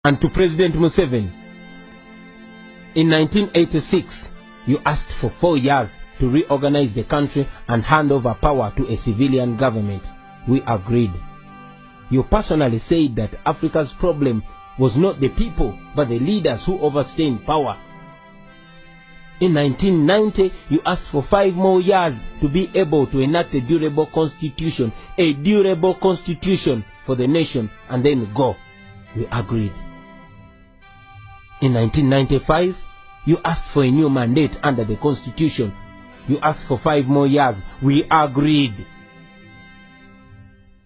And to President Museveni, in 1986, you asked for 4 years to reorganize the country and hand over power to a civilian government. We agreed. You personally said that Africa's problem was not the people, but the leaders who overstay in power. In 1990, you asked for 5 more years to be able to enact a durable constitution for the nation, and then go. We agreed. In 1995, you asked for a new mandate under the constitution. You asked for 5 more years. We agreed.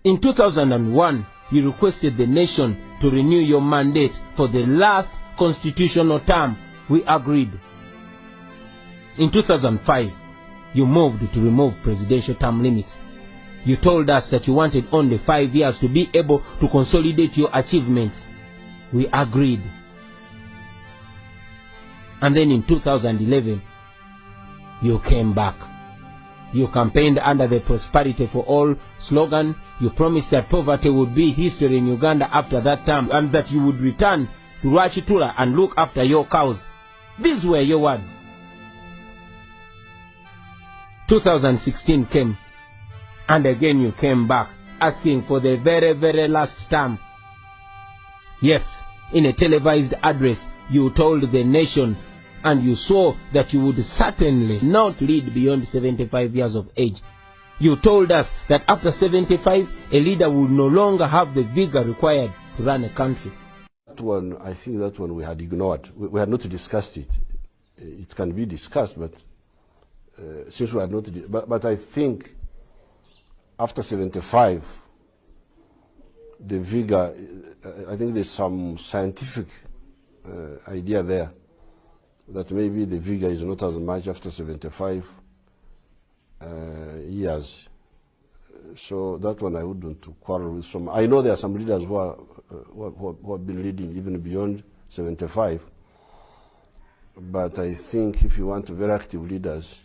In 2001, you requested the nation to renew your mandate for the last constitutional term. We agreed. In 2005, you moved to remove presidential term limits. You told us that you wanted only 5 years to be able to consolidate your achievements. We agreed. And then in 2011, you came back. You campaigned under the Prosperity for All slogan. You promised that poverty would be history in Uganda after that term, and that you would return to Rwachitura and look after your cows. These were your words. 2016 came, and again you came back, asking for the very, very last term. Yes, in a televised address, you told the nation, and you saw that you would certainly not lead beyond 75 years of age. You told us that after 75, a leader would no longer have the vigor required to run a country. That one, I think that one we had ignored. We had not discussed it. It can be discussed, but since we had not, but I think after 75, the vigor, I think there's some scientific idea there that maybe the vigor is not as much after 75 years. So that one I wouldn't quarrel with some. I know there are some leaders who have been leading even beyond 75. But I think if you want very active leaders,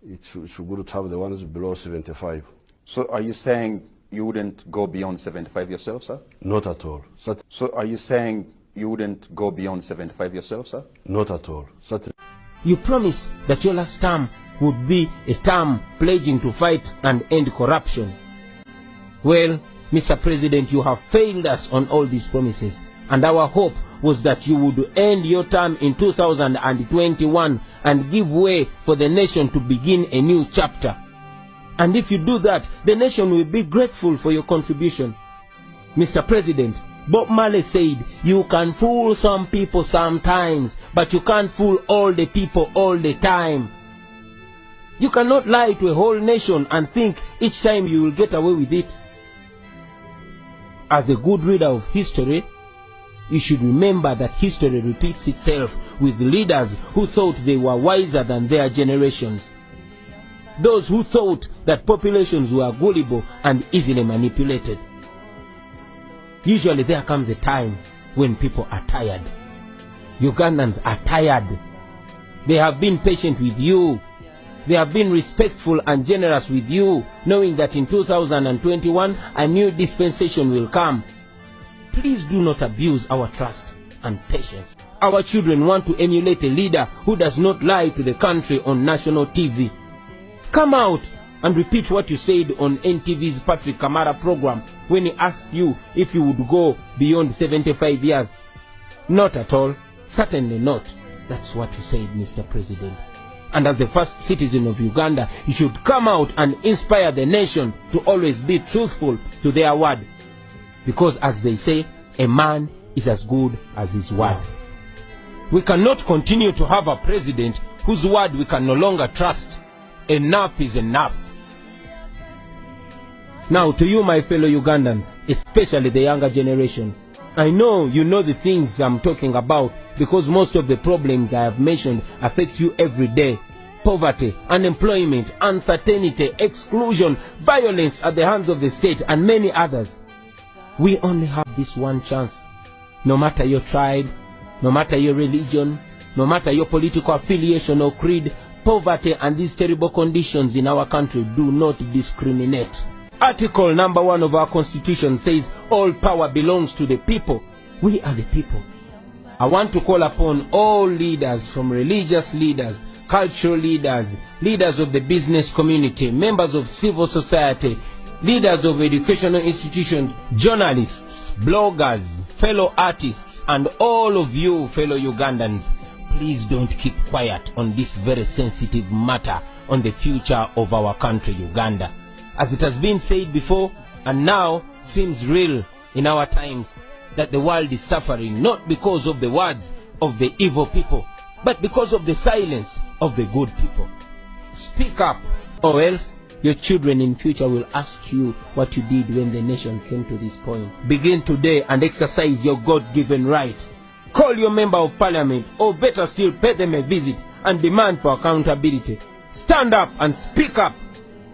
it's good to have the ones below 75. So are you saying you wouldn't go beyond 75 yourself, sir? Not at all. So are you saying you wouldn't go beyond 75 yourself, sir? Not at all. You promised that your last term would be a term pledging to fight and end corruption. Well, Mr. President, you have failed us on all these promises, and our hope was that you would end your term in 2021 and give way for the nation to begin a new chapter. And if you do that, the nation will be grateful for your contribution. Mr. President, Bob Marley said, you can fool some people sometimes, but you can't fool all the people all the time. You cannot lie to a whole nation and think each time you will get away with it. As a good reader of history, you should remember that history repeats itself with leaders who thought they were wiser than their generations. Those who thought that populations were gullible and easily manipulated. Usually there comes a time when people are tired. Ugandans are tired. They have been patient with you. They have been respectful and generous with you, knowing that in 2021 a new dispensation will come. Please do not abuse our trust and patience. Our children want to emulate a leader who does not lie to the country on national TV. Come out and repeat what you said on NTV's Patrick Kamara program when he asked you if you would go beyond 75 years. Not at all. Certainly not. That's what you said, Mr. President. And as the first citizen of Uganda, you should come out and inspire the nation to always be truthful to their word. Because as they say, a man is as good as his word. We cannot continue to have a president whose word we can no longer trust. Enough is enough. Now to you, my fellow Ugandans, especially the younger generation, I know you know the things I'm talking about because most of the problems I have mentioned affect you every day. Poverty, unemployment, uncertainty, exclusion, violence at the hands of the state, and many others. We only have this one chance. No matter your tribe, no matter your religion, no matter your political affiliation or creed, poverty and these terrible conditions in our country do not discriminate. Article number 1 of our Constitution says all power belongs to the people. We are the people. I want to call upon all leaders, from religious leaders, cultural leaders, leaders of the business community, members of civil society, leaders of educational institutions, journalists, bloggers, fellow artists, and all of you fellow Ugandans. Please don't keep quiet on this very sensitive matter on the future of our country, Uganda. As it has been said before, and now seems real in our times, that the world is suffering not because of the words of the evil people, but because of the silence of the good people. Speak up, or else your children in future will ask you what you did when the nation came to this point. Begin today and exercise your God-given right. Call your member of parliament, or better still, pay them a visit and demand for accountability. Stand up and speak up.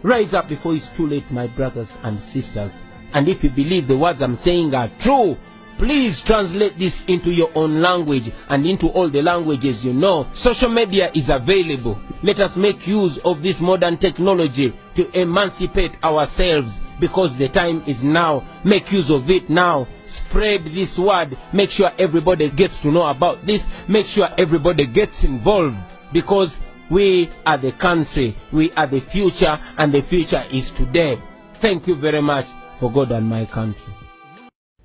Rise up before it's too late, my brothers and sisters. And if you believe the words I'm saying are true, please translate this into your own language and into all the languages you know. Social media is available. Let us make use of this modern technology to emancipate ourselves, because the time is now. Make use of it now. Spread this word. Make sure everybody gets to know about this. Make sure everybody gets involved, because we are the country, we are the future, and the future is today. Thank you very much for God and my country.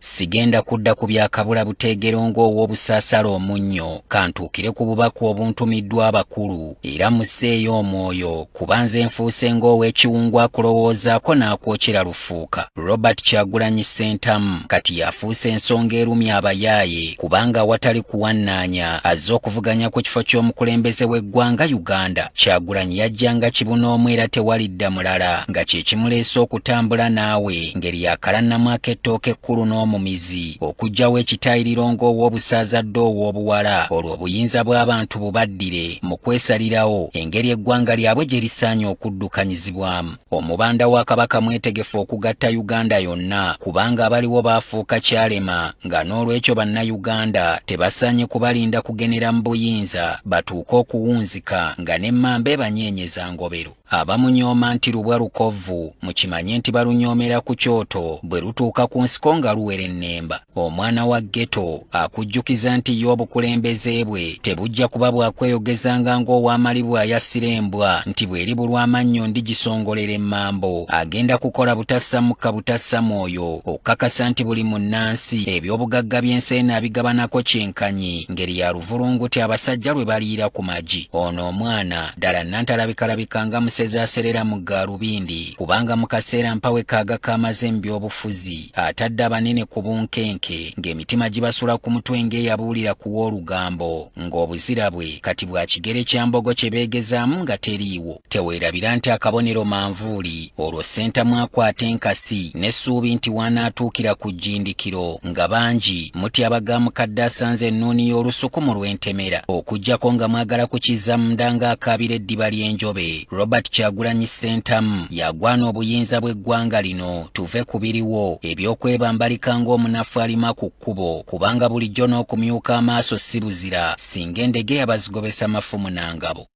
Sigenda kudda ku byakabula buteegero ng'ow'obusaasala omunnyo, kantuukire ku bubaka obuntumiddwa abakulu, era musseeyo omwoyo kuba nze nfuuse ng'ow'ekiwungu akulowoozaako n'akwokera lufuuka. Robert Kyagulanyi Ssentamu kati yafuuse ensonga erumya abayaaye, kubanga watali kuwannaanya azze okuvuganya ku kifo ky'omukulembeze w'eggwanga Uganda. Kyagulanyi yajjanga kibunoomu era tewalidda mulala, nga kye kimuleese okutambula naawe ngeri yakalannamu ak'ettooke ekkulu mumizi okujjawo ekitayiriro ng'ow'obusaaza ow'obuwala, olwo obuyinza bw'abantu bubaddire mu kwesalirawo engeri eggwanga lyabwe gye lisaanye okuddukanyizibwamu. Omubanda wa Kabaka mwetegefu okugatta Uganda yonna, kubanga abaliwo baafuuka kyalema, nga n'olwekyo bannayuganda tebasaanye kubalinda kugenera mu buyinza batuuke okuwunzika nga n'emmamba ebanyeenyeza ngobero. Abamunyooma nti lubwa lukovvu, mukimanye nti balunyoomera ku kyoto, bwe lutuuka ku nsiko nga luwera ennemba. Omwana wa ghetto akujjukiza nti y'obukulembeze bwe tebujja kuba bwakweyogezanga ng'ow'amali bw'ayassira embwa nti bw'eribulwa amannyo ndigisongolera emmambo. Agenda kukola butassamukka butassa mwoyo okukakasa nti buli munnansi eby'obugagga by'ensi abigabanako kyenkanyi, ngeri ya luvulunguti abasajja lwe baliira ku magi. Ono omwana ddala nantalabika nga musezaaserera mu gaalubindi, kubanga mu kaseera mpawe kaaga k'amaze mu by'obufuzi atadde abanene ku bunkenke, ng'emitima gibasula ku mutwe ng'eyabuulira ku w'olugambo, ng'obuzira bwe kati bwa kigere kya mbogo kye beegezaamu nga teriiwo. Teweerabira nti akabonero manvuuli, olwo Ssentamu akwata enkasi n'essuubi nti wanaatuukira ku jjindikiro, nga bangi mutya bagamukadde asanze ennuuni y'olusuku mu lw'entemera, okuggyako nga mwagala kukiza munda ng'akaabira eddiba ly'enjobe. Robert Kyagulanyi Ssentamu yagwana obuyinza bw'eggwanga lino tuve ku biriwo eby'okwebambalika ng'omunafu alima ku kkubo, kubanga bulijjo n'okumyuka amaaso si buzira singa endege yabazigobesa mafumu na ngabo.